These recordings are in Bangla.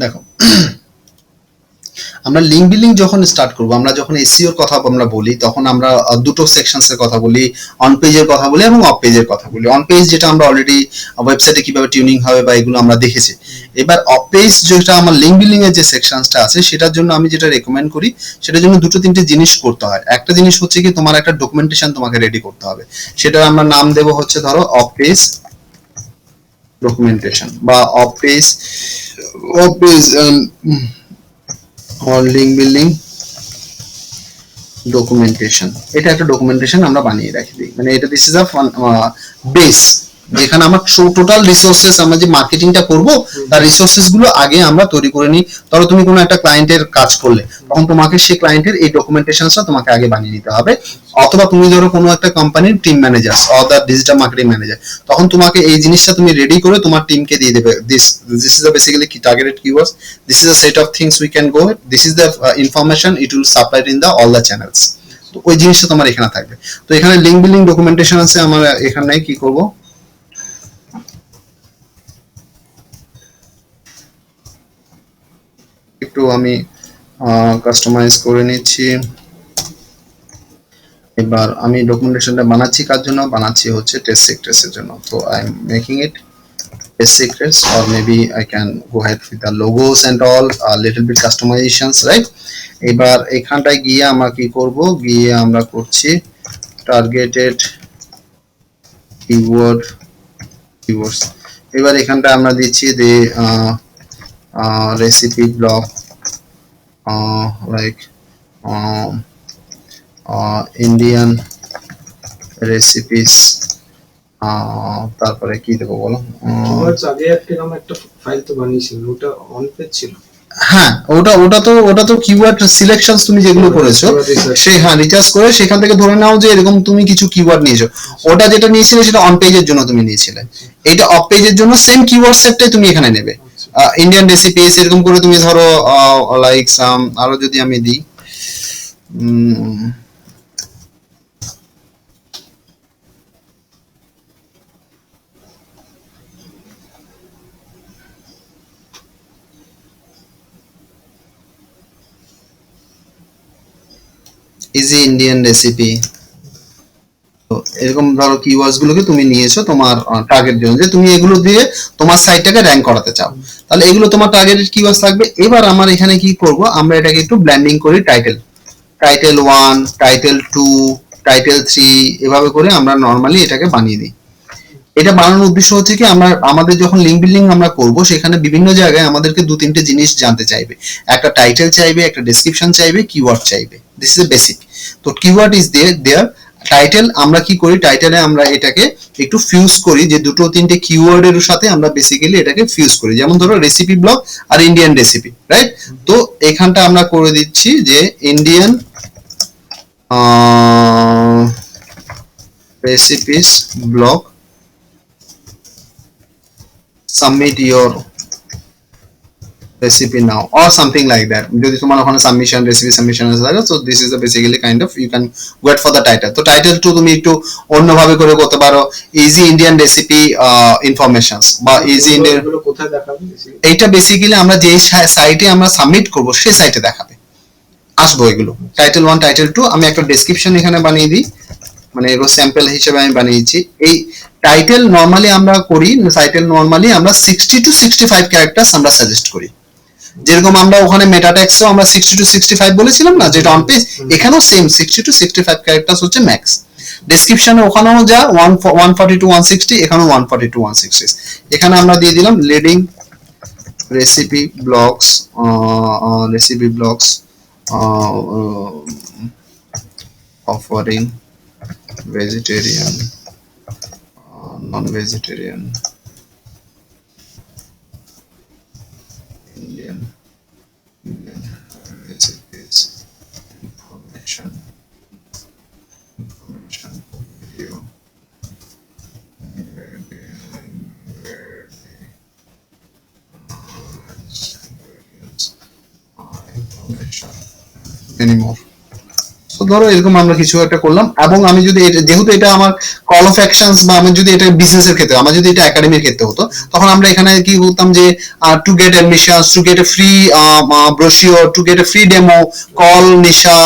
দেখো, আমরা লিঙ্ক বিল্ডিং যখন স্টার্ট করব, আমরা যখন এসইওর কথা আমরা বলি, তখন আমরা দুটো সেকশনসের কথা বলি, অন পেজের কথা বলি এবং অফ পেজের কথা বলি। অন পেজ যেটা আমরা অলরেডি ওয়েবসাইটে কিভাবে টিউনিং হবে বা এগুলো আমরা দেখেছি। এবার অফ পেজ যেটা আমার লিঙ্ক বিল্ডিং এর যে সেকশনসটা আছে, সেটার জন্য আমি যেটা রেকমেন্ড করি, সেটার জন্য দুটো তিনটে জিনিস করতে হয়। একটা জিনিস হচ্ছে কি, তোমার একটা ডকুমেন্টেশন তোমাকে রেডি করতে হবে। সেটা আমরা নাম দেব হচ্ছে ধরো অফ পেজ ডকুমেন্টেশন বা of page link building documentation. এটা একটা ডকুমেন্টেশন আমরা বানিয়ে রাখি দিই, মানে এটা দিস ইজ আ বেস, যেখানে আমার টোটাল রিসোর্সেস, আমরা যে মার্কেটিংটা করব তার রিসোর্সেস গুলো আগে আমরা তৈরি করে নিই। ধরো তুমি কোনো একটা ক্লায়েন্টের কাজ করলে, তখন তোমাকে সেই ক্লায়েন্টের এই ডকুমেন্টেশনটা তোমাকে আগে বানিয়ে নিতে হবে। অথবা তুমি ধরো কোনো একটা কোম্পানির team manager or digital marketing manager, তখন তোমাকে এই জিনিসটা তুমি রেডি করে তোমার টিমকে দিয়ে দেবে। দিস ইজ বেসিক্যালি কি targeted keywords, this is a set of things we can go, this is the information it will supply in the all the channels. তো ওই জিনিসটা তোমার এখানে থাকবে। তো এখানে লিঙ্ক বিল্ডিং ডকুমেন্টেশন আছে আমার এখানে, কি করব, একটু আমি কাস্টমাইজ করে নিচ্ছি। এবার আমি ডকুমেন্টেশনটা বানাচ্ছি কার জন্য, বানাচ্ছি হচ্ছে টেস্ট সিক্রেটসের জন্য। তো I am making it test secrets, or maybe I can go ahead with the logos and all, a little bit customizations, right? এবার এখানটায় গিয়ে আমরা কি করব, গিয়ে আমরা করছি টার্গেটেড কিওয়ার্ডস। এবার এখানটা আমরা দিচ্ছি যে recipe blog, like Indian recipes. তারপরে কি দেবো বলো, আগে একটা ফাইল তো বানিয়েছিল, ওটা অন পেজ ছিল। হ্যাঁ, ওটা তো কিওয়ার্ড সিলেকশনস তুমি যেগুলো করেছো, সেই হ্যাঁ রিচার্জ করে সেখান থেকে ধরে নাও যে এরকম তুমি কিছু কিওয়ার্ড নিয়েছো। ওটা যেটা নিয়েছিলে সেটা অন পেজের জন্য তুমি নিয়েছিলে, এটা অফ পেজের জন্য সেম কিওয়ার্ড সেটটাই তুমি এখানে নেবে। ইন্ডিয়ান রেসিপিস এরকম করে তুমি ধরো, লাইক সাম, আরো যদি আমি দিই, ইজি ইন্ডিয়ান রেসিপি। তো এরকম ধরো কিওয়ার্ডস গুলোকে তুমি নিয়েছো তোমার টার্গেট জন্য, যে তুমি এগুলো দিয়ে তোমার সাইটটাকে র‍্যাঙ্ক করাতে চাও, তাহলে এগুলো তোমার টার্গেটেড কিওয়ার্ডস থাকবে। এবার আমার এখানে কি করব, আমরা এটাকে একটু ব্ল্যান্ডিং করি, টাইটেল 1, টাইটেল 2, টাইটেল 3, এভাবে করে আমরা নরমালি এটাকে বানিয়ে দিই। এটা বানানোর উদ্দেশ্য হচ্ছে কি, আমরা আমাদের যখন লিঙ্ক বিল্ডিং আমরা করব, সেখানে বিভিন্ন জায়গায় আমাদেরকে দু তিনটে জিনিস জানতে চাইবে। একটা টাইটেল চাইবে, একটা ডেসক্রিপশন চাইবে, কিওয়ার্ড চাইবে। This is a basic. তো কিওয়ার্ড ইজ দেয়ার। টাইটেল আমরা কি করি, টাইটেলে আমরা এটাকে একটু ফিউজ করি, যে দুটো তিনটে কিওয়ার্ডের সাথে আমরা বেসিক্যালি এটাকে ফিউজ করি। যেমন ধরো রেসিপি ব্লগ আর ইন্ডিয়ান রেসিপি, রাইট? তো এখানটা আমরা করে দিচ্ছি যে Indian recipes blog, submit your recipe now or something like that. যদি তোমার ওখানে সাবমিশন রেসিপি সাবমিশন আছে, so this is the basically kind of you can wait for the title. তো টাইটেল টু তুমি একটু অন্যভাবে করে করতে পারো, ইজি ইন্ডিয়ান রেসিপি ইনফরমেশনস বা ইজি ইন্ডিয়ান। কোথায় দেখাবে? এইটা বেসিক্যালি আমরা যে সাইটে আমরা সাবমিট করব সেই সাইটে দেখাবে, আসবো এগুলো। টাইটেল 1, টাইটেল 2, আমি একটা ডেসক্রিপশন এখানে বানিয়ে দিই, মানে এগুলো স্যাম্পল হিসেবে আমি বানিয়েছি। এই টাইটেল নরমালি আমরা করি, টাইটেল নরমালি আমরা 60 to 65 ক্যারেক্টারস আমরা সাজেস্ট করি। যেরকম আমরা ওখানে মেটা ট্যাক্সও আমরা 60 to 65 বলেছিলাম না, যেটা অন পেজ, এখানেও সেম 60 to 65 ক্যারেক্টারস হচ্ছে ম্যাক্স। ডেসক্রিপশনে ওখানেও যা 140 to 160, এখানেও 140 to 160। এখানে আমরা দিয়ে দিলাম leading recipe blogs, offering vegetarian, non-vegetarian, Indian recipes, information video, information, many more. So ধরো এরকম আমরা কিছু একটা করলাম, এবং আমি যদি যেহেতু এটা আমার কল অফ অ্যাকশনস, বা আমি যদি এটা বিজনেসের ক্ষেত্রে, আমার যদি এটা একাডেমির ক্ষেত্রে হতো, তখন আমরা এখানে কি করতাম যে to get admissions, to get A free brochure, to get A free demo, call Nisha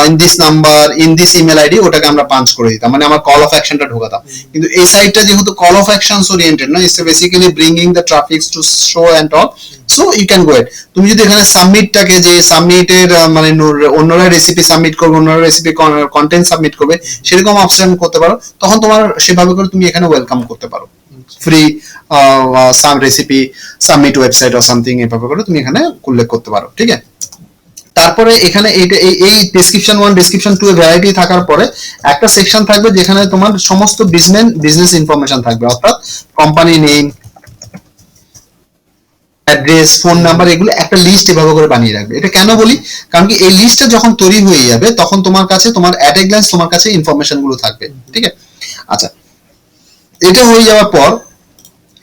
in this number, in this email ID, ওটাকে আমরা পাঞ্চ করে দিতাম, মানে আমার কল অফ অ্যাকশনটা ঢোকাতাম। কিন্তু এই সাইটটা যেহেতু কল অফ অ্যাকশনস ওরিয়েন্টেড না, it's basically bringing the traffic to show and all, so you can go it. তুমি যদি এখানে সাবমিটটাকে, যে সাবমিটের মানে অন্যরা রেসিপি সাবমিট করবে, অন্যরা রেসিপি কন্টেন্ট সাবমিট করবে, সেরকম অপশন করতে পারো, তখন তোমার সেভাবে করে তুমি এখানে ওয়েলকাম করতে পারো, free some recipe submit website or something, এভাবে করে তুমি এখানে উল্লেখ করতে পারো, ঠিক আছে। তারপরে এখানে এই ডেসক্রিপশন 1 ডেসক্রিপশন 2 এর ভ্যারাইটি থাকার পরে একটা সেকশন থাকবে যেখানে তোমার সমস্ত বিজনেস ইনফরমেশন থাকবে, অর্থাৎ company name, address, phone number, এগুলো একটা লিস্ট এভাবে করে বানিয়ে রাখবে। এটা কেন বলি, কারণ কি এই লিস্টটা যখন তৈরি হয়ে যাবে তখন তোমার কাছে, তোমার অ্যাট এ গ্ল্যান্স তোমার কাছে ইনফরমেশন গুলো থাকবে, ঠিক আছে। আচ্ছা, এটা হয়ে যাওয়ার পর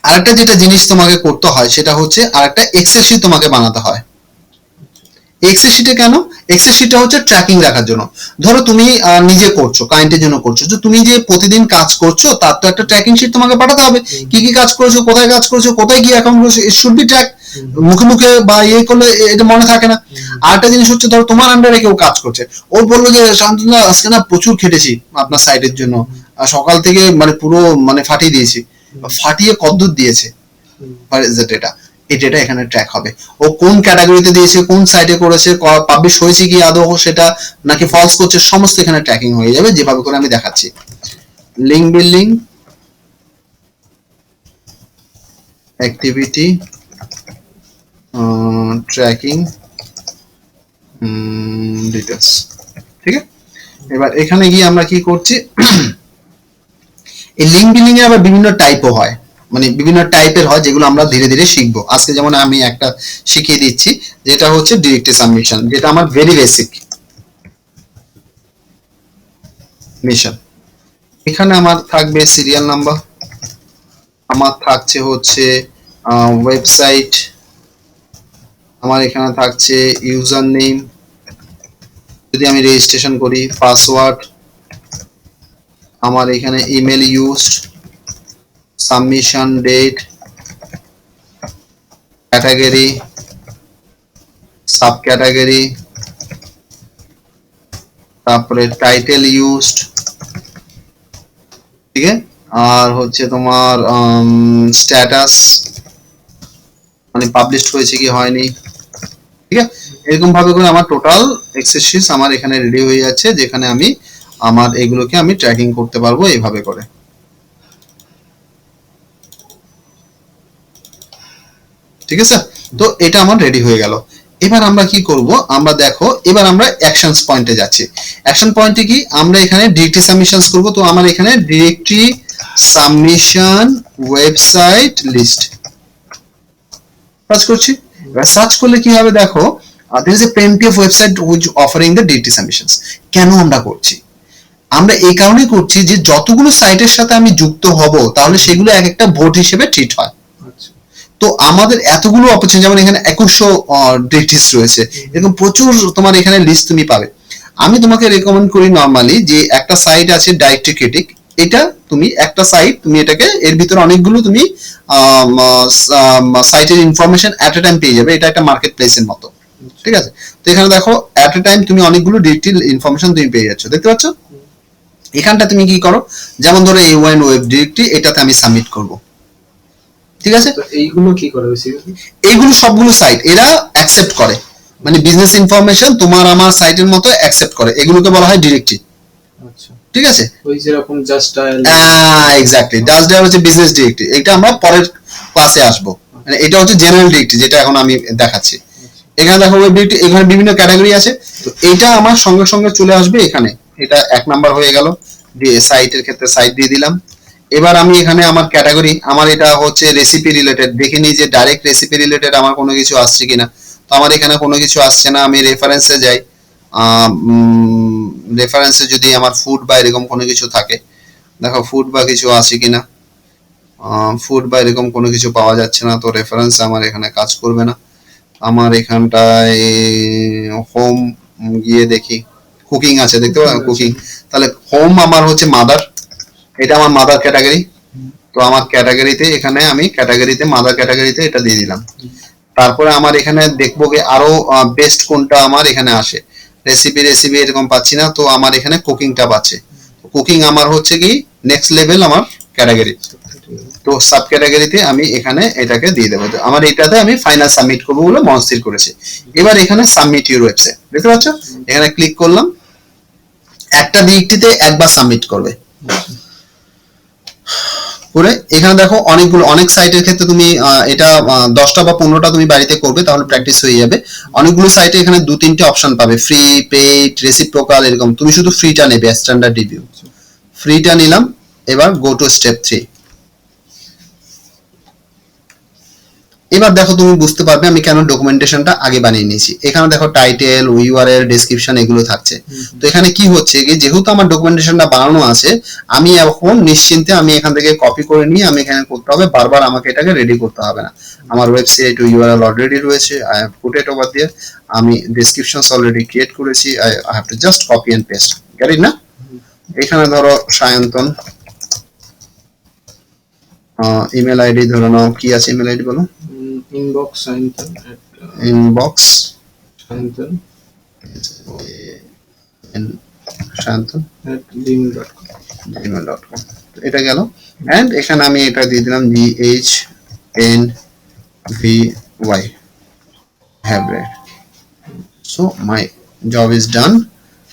আরেকটা যেটা জিনিস তোমাকে করতে হয় সেটা হচ্ছে আরেকটা এক্সেল শিট তোমাকে বানাতে হয়। এক্সেল শিটে কেন? এক্সেল শিটটা হচ্ছে ট্র্যাকিং রাখার জন্য। ধরো তুমি নিজে করছো, ক্লায়েন্টের জন্য করছো, তো তুমি যে প্রতিদিন কাজ করছো তার তো একটা ট্র্যাকিং শিট তোমাকে পাঠাতে হবে, কি কি কাজ করেছো, কোথায় কাজ করেছো, কোথায় গিয়ে অ্যাকাউন্ট করেছো, ইট শুড বি ট্র্যাক। মুখে মুখে বা ইয়ে করলে এটা মনে থাকে না। আরেকটা জিনিস হচ্ছে, ধরো তোমার আন্ডারে কেউ কাজ করছে, ও বললো যে শান্তনুদা আজকে না প্রচুর খেটেছি আপনার সাইটের জন্য, সকাল থেকে মানে পুরো মানে ফাটিয়ে দিয়েছি, ফাটিয়ে কদ্দূর দিয়েছে, ডেটা, এই ডেটা এখানে ট্র্যাক হবে। ও কোন ক্যাটাগরিতে দিয়েছে, কোন সাইটে করেছে, পাবলিশ হয়েছে কি আদৌ সেটা, নাকি ফলস করছে, সমস্ত এখানে ট্র্যাকিং হয়ে যাবে, যেভাবে করে আমি দেখাচ্ছি। Link building, activity tracking details, ঠিক আছে। এবার এখানে গিয়ে আমরা কি করছি, এই লিঙ্ক বিল্ডিং এ আবার বিভিন্ন টাইপও হয়, মানে বিভিন্ন টাইপের হয়, যেগুলো আমরা ধীরে ধীরে শিখবো। আজকে যেমন আমি একটা শিখিয়ে দিচ্ছি, যেটা হচ্ছে ডিরেক্টলি সাবমিশন, যেটা আমার ভেরি বেসিক মিশন। এখানে আমার থাকবে সিরিয়াল নাম্বার, আমার থাকছে হচ্ছে ওয়েবসাইট, আমার এখানে থাকছে ইউজার নেম, যদি আমি রেজিস্ট্রেশন করি, পাসওয়ার্ড, আমার এখানে email used, submission date, category, sub category, তারপরে টাইটেল ইউজড, ঠিক আছে, আর হচ্ছে তোমার স্ট্যাটাস, মানে পাবলিশড হয়েছে কি হয়নি, ঠিক আছে। এরকম ভাবে করে আমার টোটাল এক্সেল শিট আমার এখানে রেডি হয়ে যাচ্ছে, যেখানে আমি আমার এগুলোকে আমি ট্র্যাকিং করতে পারবো এইভাবে করে, ঠিক আছে। তো এটা আমার রেডি হয়ে গেল। এবার আমরা কি করব, আমরা দেখো এবার আমরা অ্যাকশনস পয়েন্টে যাচ্ছি। অ্যাকশন পয়েন্টে কি, আমরা এখানে ডিরেক্টলি সাবমিশনস করব। তো আমার এখানে directly submission website list search করছি। এবার সার্চ করলে কি হবে, দেখো there is a plenty of website which offering the directory submissions. কেন আমরা করছি, আমরা এই কারণে করছি যে যতগুলো সাইটের সাথে আমি যুক্ত হব তাহলে সেগুলো এক একটা ভোট হিসেবে ট্রিট হয়। তো আমাদের এতগুলো অপরচুনিটি, যেমন এখানে 2100 ডিরেক্টরিজ রয়েছে, এরকম প্রচুর তোমার এখানে লিস্ট তুমি পাবে। আমি তোমাকে রেকমেন্ড করি নরমালি যে একটা সাইট আছে ডাইরেক্টরি ক্রিটিক, এটা তুমি একটা সাইট, তুমি এটাকে এর ভিতরে অনেকগুলো তুমি সাইটের ইনফরমেশন এট এ টাইম পেয়ে যাবে, এটা একটা মার্কেট প্লেসের মতো, ঠিক আছে। তো এখানে দেখো এট এ টাইম তুমি অনেকগুলো ডিটেইল ইনফরমেশন তুমি পেয়ে যাচ্ছ, দেখতে পাচ্ছ। এখানটা তুমি কি করো, যেমন ধরো এই ওয়ান ওয়েব ডিরেক্টরি, এটাতে আমি সাবমিট করব, ঠিক আছে। তো এইগুলো কি করে বেসিক্যালি? এইগুলো সবগুলো সাইট এরা অ্যাকসেপ্ট করে, মানে বিজনেস ইনফরমেশন তোমার আমার সাইটের মতো অ্যাকসেপ্ট করে, এগুলোকে বলা হয় ডিরেক্টরি, আচ্ছা, ঠিক আছে। ওই যেরকম just dial, exactly, just dial হচ্ছে বিজনেস ডিরেক্টরি, এটা আমরা পরের ক্লাসে আসবো। মানে এটা হচ্ছে জেনারেল ডিরেক্টরি, যেটা এখন আমি দেখাচ্ছি। এখানে দেখো ওয়েব ডিরেক্টরি, এখানে বিভিন্ন ক্যাটাগরি আছে, তো এটা আমার সঙ্গে সঙ্গে চলে আসবে এখানে। এটা 1 নাম্বার হয়ে গেল, সাইটের ক্ষেত্রে সাইট দিয়ে দিলাম। এবার আমি এখানে আমার ক্যাটাগরি, আমার এটা হচ্ছে রেসিপি রিলেটেড, দেখে নিই যে ডাইরেক্ট রেসিপি রিলেটেড আমার কোনো কিছু আসছে কিনা। তো আমার এখানে কোনো কিছু আসছে না, আমি রেফারেন্সে যাই, রেফারেন্সে যদি আমার ফুড বা এরকম কোনো কিছু থাকে, দেখো ফুড বা কিছু আছে কিনা, ফুড বা এরকম কোনো কিছু পাওয়া যাচ্ছে না, তো রেফারেন্স আমার এখানে কাজ করবে না। আমার এখানটায় হোম গিয়ে দেখি কুকিং আছে, দেখতে পাচ্ছ Cooking আছে। কুকিং। তাহলে হোম আমার হচ্ছে মাদার, এটা আমার মাদার ক্যাটাগরি। তো আমার ক্যাটাগরিতে এখানে আমি ক্যাটাগরিতে মাদার ক্যাটাগরিতে এটা দিয়ে দিলাম। তারপরে আমার এখানে দেখবো যে আরো বেস্ট কোনটা আমার এখানে আসে। রেসিপি এরকম পাচ্ছি না, তো আমার এখানে কুকিংটা পাচ্ছে। কুকিং আমার হচ্ছে কি নেক্সট লেভেল আমার ক্যাটাগরি। তো সাব ক্যাটাগরিতে আমি এখানে এটাকে দিয়ে দেবো। তো আমার এটাতে আমি ফাইনাল সাবমিট করবো বলে মনস্থির করেছি। এবার এখানে সাবমিট ইউর ওয়েবসাইট দেখতে পাচ্ছ, এখানে ক্লিক করলাম, একটা দিকটিতে একবার সাবমিট করবে করে। এখানে দেখো অনেকগুলো, অনেক সাইটের ক্ষেত্রে তুমি এটা 10টা বা 15টা তুমি বাড়িতে করবে, তাহলে প্র্যাকটিস হয়ে যাবে। অনেকগুলো সাইটে এখানে 2-3টে অপশন পাবে, ফ্রি, পেইড, রেসিপ্রোকাল এরকম। তুমি শুধু ফ্রিটা নেবে, স্ট্যান্ডার্ড রিভিউ। ফ্রিটা নিলাম। এবার গো টু স্টেপ 3। এবার দেখো তুমি বুঝতে পারবে আমি কেন ডকুমেন্টেশনটা আগে বানিয়ে নিয়েছি। এখানে দেখো টাইটেল, ইউআরএল, ডেসক্রিপশন এগুলো থাকছে। তো এখানে কি হচ্ছে কি, যেহেতু আমার ডকুমেন্টেশনটা বানানো আছে, আমি এখন নিশ্চিন্তে আমি এখান থেকে কপি করে নিয়ে আমি এখানে করতে হবে, বারবার আমাকে এটাকে রেডি করতে হবে না। আমার ওয়েবসাইট ইউআরএল অলরেডি রয়েছে, I have put it over there. আমি ডেসক্রিপশনস অলরেডি ক্রিয়েট করেছি, I have to just copy and paste, get it না? এখানে ধরো সায়ন্তন, ইমেল আইডি ধরে নাও, কি আছে ইমেল আইডি বলো? Inbox Sayantan inbox Sayantan Shantan @gmail.com। gmail.com। এটা গেল। এন্ড এখানে আমি এটা দিয়ে দিলাম GHNVY have read, so my job is done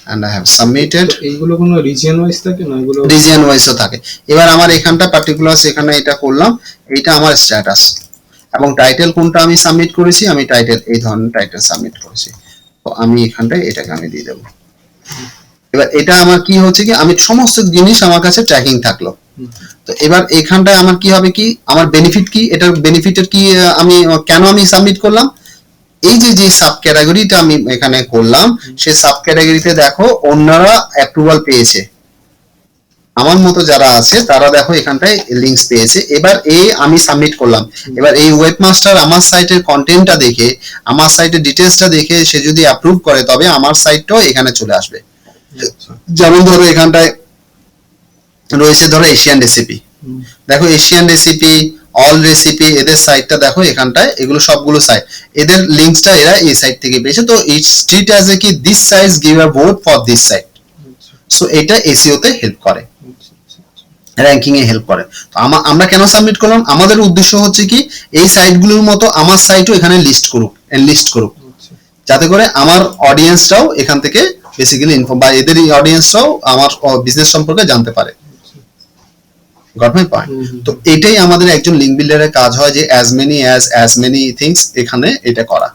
and I have submitted। তো এইগুলো কোনো রিজিয়ন ওয়াইজ থাকে না, এগুলো রিজিয়ন ওয়াইজও থাকে। এবার আমার এখানটা পার্টিকুলার এখানে এটা করলাম, এইটা আমার স্ট্যাটাস। এবং টাইটেল কোনটা আমি সাবমিট করেছি, আমি টাইটেল এই ধরনের টাইটেল সাবমিট করেছি। তো আমি এখানটায় এটাকে আমি দিয়ে দেবো। এবার এটা আমার কি হচ্ছে কি, আমি সমস্ত জিনিস আমার কাছে ট্র্যাকিং থাকলো। তো এবার এখানটায় আমার কি হবে কি, আমার বেনিফিট কি, এটার বেনিফিটের কি, আমি কেন আমি সাবমিট করলাম, এই যে যে সাব ক্যাটাগরিটা আমি এখানে করলাম, সেই সাব ক্যাটাগরিতে দেখো অন্যরা অ্যাপ্রুভাল পেয়েছে, আমার মতো যারা আছে তারা দেখো এখানটায় লিংকস পেয়েছে। এবার আমি সাবমিট করলাম। এবার এই ওয়েবমাস্টার আমার সাইটের কন্টেন্টটা দেখে, আমার সাইটের ডিটেইলসটা দেখে সে যদি অ্যাপ্রুভ করে, তবে আমার সাইটটাও এখানে চলে আসবে। যেমন ধরো এখানটায় রয়েছে ধরো এশিয়ান রেসিপি, দেখো এশিয়ান রেসিপি, অল রেসিপি, এদের সাইটটা দেখো এখানটায়, এগুলো সবগুলো সাইট, এদের লিংকসটা এরা এই সাইট থেকে পেয়েছে। তো ইটস ট্রিট অ্যাজ এ কি this sites give a vote for this site. So এটা এসইও তে হেল্প করে, র‍্যাঙ্কিং এ হেল্প করে। তো আমরা কেন সাবমিট করলাম, আমাদের উদ্দেশ্য হচ্ছে কি এই সাইটগুলোর মতো আমার সাইটও এখানে লিস্ট করুক, যাতে করে আমার অডিয়েন্সরাও এখান থেকে বেসিক্যালি ইনফর্ম, বা এদের অডিয়েন্সরাও আমার বিজনেস সম্পর্কে জানতে পারে। Got my point? তো এটাই আমাদের একজন লিঙ্ক বিল্ডারের কাজ হয়, যে অ্যাজ মেনি থিংস এখানে এটা করা।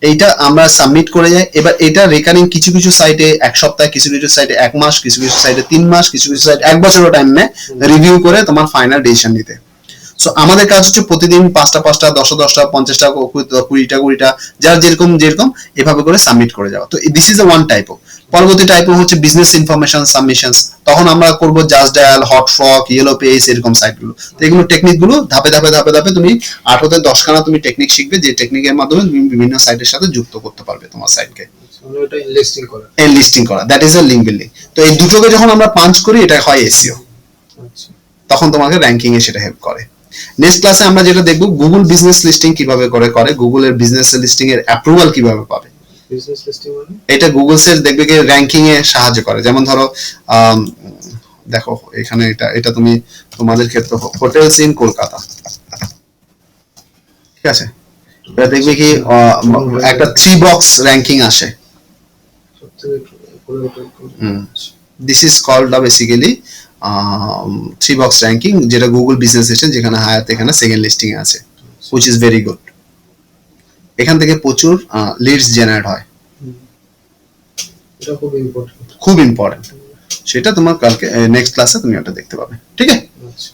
এইটা আমরা সাবমিট করে যাই। এবার এটা রেকারিং কিছু কিছু সাইটে 1 সপ্তাহ, কিছু কিছু সাইটে 1 মাস, কিছু কিছু সাইটে 3 মাস, কিছু কিছু সাইটে 1 বছরও টাইম নেয় রিভিউ করে তোমার ফাইনাল ডিসিশন নিতে। সো আমাদের কাজ হচ্ছে প্রতিদিন 5টা 5টা, 10টা 10টা, 50টা, 20টা 20টা, যার যেরকম এভাবে করে সাবমিট করে যাওয়া। তো দিস ইজ ওয়ান টাইপ। পরবর্তী টাইপ হচ্ছে বিজনেস ইনফরমেশন সাবমিশনস। তখন আমরা করব জাস্ট ডায়াল, হটফ্রক, ইয়েলো পেজ এরকম সাইটগুলো। তো এগুলো টেকনিকগুলো ধাপে ধাপে তুমি 8 হতে 10খানা তুমি টেকনিক শিখবে, যে টেকনিকের মাধ্যমে তুমি বিভিন্ন সাইটের সাথে যুক্ত করতে পারবে তোমার সাইটকে। ওটা লিস্টিং করা, লিস্টিং করা, that is a link building. তো এই দুটোকে যখন আমরা পাঞ্চ করি, এটা হয় এসইও। আচ্ছা, তখন তোমাকে র‍্যাঙ্কিং এ সেটা হেল্প করে। নেক্সট ক্লাসে আমরা যেটা দেখব, গুগল বিজনেস লিস্টিং কিভাবে করে গুগলের বিজনেস লিস্টিং এর অ্যাপ্রুভাল কিভাবে পাবে। বিজনেস লিস্টিং মানে এটা গুগল সেল দেখবে কি র‍্যাঙ্কিং এ সাহায্য করে। যেমন ধরো দেখো এখানে এটা তুমি তোমাদের ক্ষেত্রে হোটেলস ইন কলকাতা, ঠিক আছে, এটা দেখবে কি একটা 3 বক্স র‍্যাঙ্কিং আসে। This is called basically 3 box ranking, যেটা গুগল বিজনেস লিস্টিং, যেখানে হায়াত এখানে সেকেন্ড লিস্টিং এ আছে, which is very good। এখান থেকে প্রচুর লিডস জেনারেট হয়, এটা খুব ইম্পর্টেন্ট। সেটা তোমার কালকে নেক্সট ক্লাসে তুমি ওটা দেখতে পাবে, ঠিক আছে। আচ্ছা।